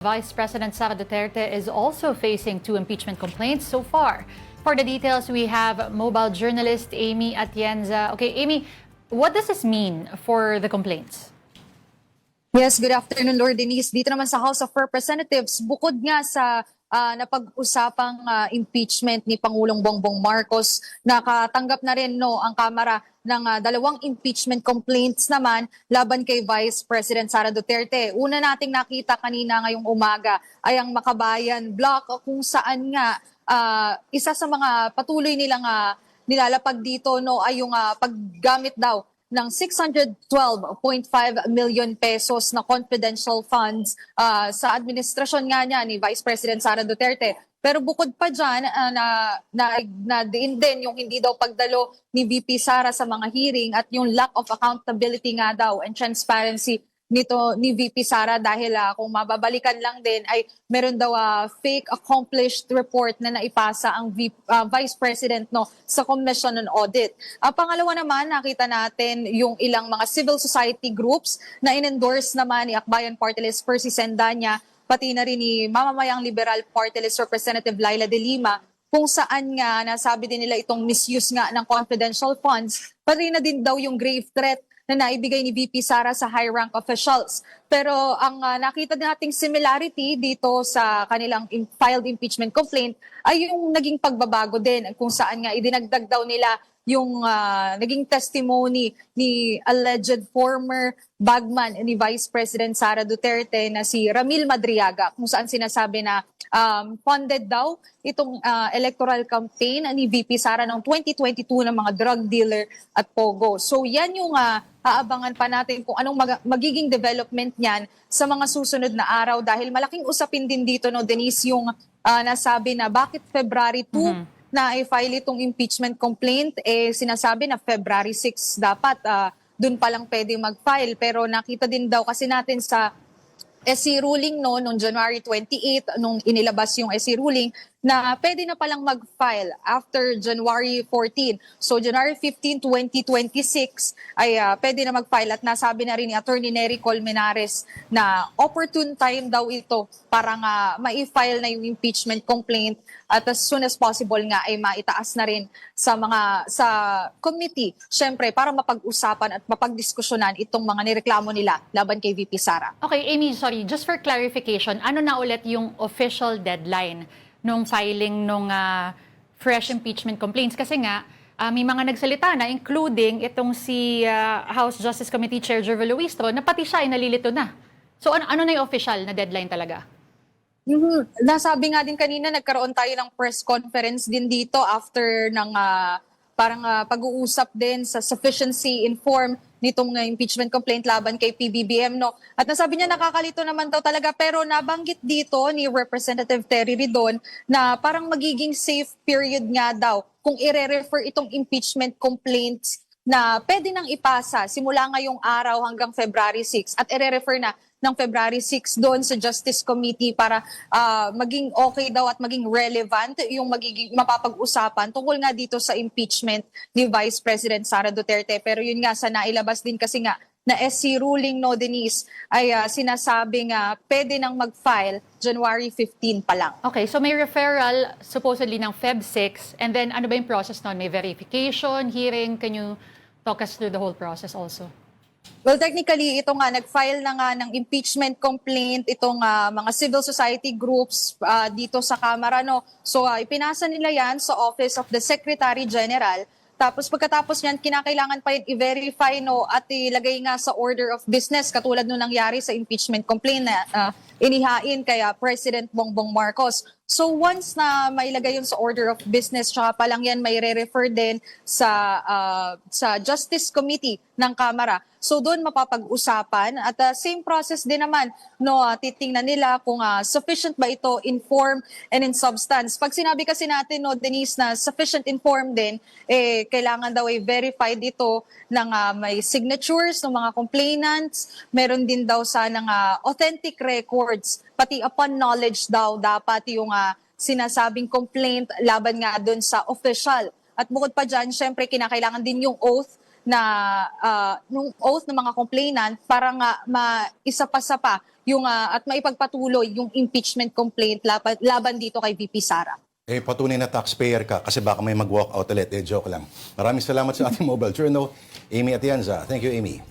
Vice President Sara Duterte is also facing 2 impeachment complaints so far. For the details, we have mobile journalist Amy Atienza. Okay, Amy, what does this mean for the complaints? Yes, good afternoon, Lord Denise. Dito naman sa House of Representatives, bukod nga sa napag-usapang impeachment ni Pangulong Bongbong Marcos, nakatanggap na rin ang Kamara ng 2 impeachment complaints naman laban kay Vice President Sara Duterte. Una nating nakita kanina ngayong umaga ay ang Makabayan Block kung saan nga isa sa mga patuloy nilang nilalapag dito ay yung paggamit daw ng 612.5 million pesos na confidential funds sa administrasyon nga niya ni Vice President Sara Duterte. Pero bukod pa dyan, na din yung hindi daw pagdalo ni VP Sara sa mga hearing at yung lack of accountability nga daw and transparency nito ni VP Sara dahil kung mababalikan lang din ay meron daw fake accomplished report na naipasa ang Vice President sa Commission on Audit. Pangalawa naman, nakita natin yung ilang mga civil society groups na in-endorse naman ni Akbayan Party List Percy Sendanya, pati na rin ni Mamamayang Liberal Party List Representative Laila de Lima, kung saan nga nasabi din nila itong misuse nga ng confidential funds, pati na din daw yung grave threat na naibigay ni VP Sara sa high-rank officials. Pero ang nakita nating similarity dito sa kanilang filed impeachment complaint ay yung naging pagbabago din kung saan nga idinagdag daw nila yung naging testimony ni alleged former bagman ni Vice President Sara Duterte na si Ramil Madriaga, kung saan sinasabi na funded daw itong electoral campaign ni VP Sara noong 2022 ng mga drug dealer at pogo. So yan yung aabangan pa natin kung anong magiging development niyan sa mga susunod na araw dahil malaking usapin din dito Denise yung nasabi na bakit February 2 na i-file itong impeachment complaint, sinasabi na February 6 dapat dun pa lang pwede mag-file. Pero nakita din daw kasi natin sa SC ruling noong January 28, nung inilabas yung SC ruling, na pwede na palang mag-file after January 14. So January 15, 2026 ay pwede na mag-file at nasabi na rin ni Attorney Nery Colmenares na opportune time daw ito para nga ma-file na yung impeachment complaint at as soon as possible nga ay maitaas na rin sa committee, syempre para mapag-usapan at mapagdiskusyonan itong mga nireklamo nila laban kay VP Sara. Okay, Amy, sorry, just for clarification, ano na ulit yung official deadline nung filing nung fresh impeachment complaints? Kasi nga, may mga nagsalita na including itong si House Justice Committee Chair Jervil Luistro na pati siya ay nalilito na. So ano na yung official na deadline talaga? Nasabi nga din kanina, nagkaroon tayo ng press conference din dito after ng pag-uusap din sa sufficiency in form nitong impeachment complaint laban kay PBBM. At nasabi niya nakakalito naman daw talaga, pero nabanggit dito ni Representative Terry Ridon na parang magiging safe period nga daw kung ire-refer itong impeachment complaints na pwede nang ipasa simula ngayong araw hanggang February 6 at ire-refer na ng February 6 doon sa Justice Committee para maging okay daw at maging relevant yung magiging mapapag-usapan tungkol nga dito sa impeachment ni Vice President Sara Duterte. Pero yun nga, sa nailabas din kasi nga na SC ruling Denise ay sinasabing pwede nang mag-file January 15 pa lang. Okay, so may referral supposedly ng Feb 6 and then ano ba yung process nun? May verification, hearing? Can you talk us through the whole process also? Well, technically, ito nga, nag-file na nga ng impeachment complaint itong mga civil society groups dito sa Kamara. So, ipinasa nila yan sa Office of the Secretary General. Tapos pagkatapos niyan, kinakailangan pa i-verify at ilagay nga sa order of business katulad nung nangyari sa impeachment complaint na inihain kay President Bongbong Marcos. So once na mailagay yun sa order of business, tsaka pa lang yan may re-refer din sa Justice Committee ng Kamara. So doon mapapag-usapan at same process din naman, titingnan nila kung sufficient ba ito in form and in substance. Pag sinabi kasi natin, Denise, na sufficient in form din, kailangan daw i-verified ito ng may signatures ng mga complainants, meron din daw ng authentic records, pati upon knowledge daw dapat yung sinasabing complaint laban nga doon sa official. At bukod pa dyan, syempre kinakailangan din yung oath ng mga complainant para nga maisapasa pa yung at maipagpatuloy yung impeachment complaint laban dito kay VP Sara. Patunay na taxpayer ka kasi baka may mag-walk out ulit. Joke lang. Maraming salamat sa ating mobile journal, Amy Atienza. Thank you, Amy.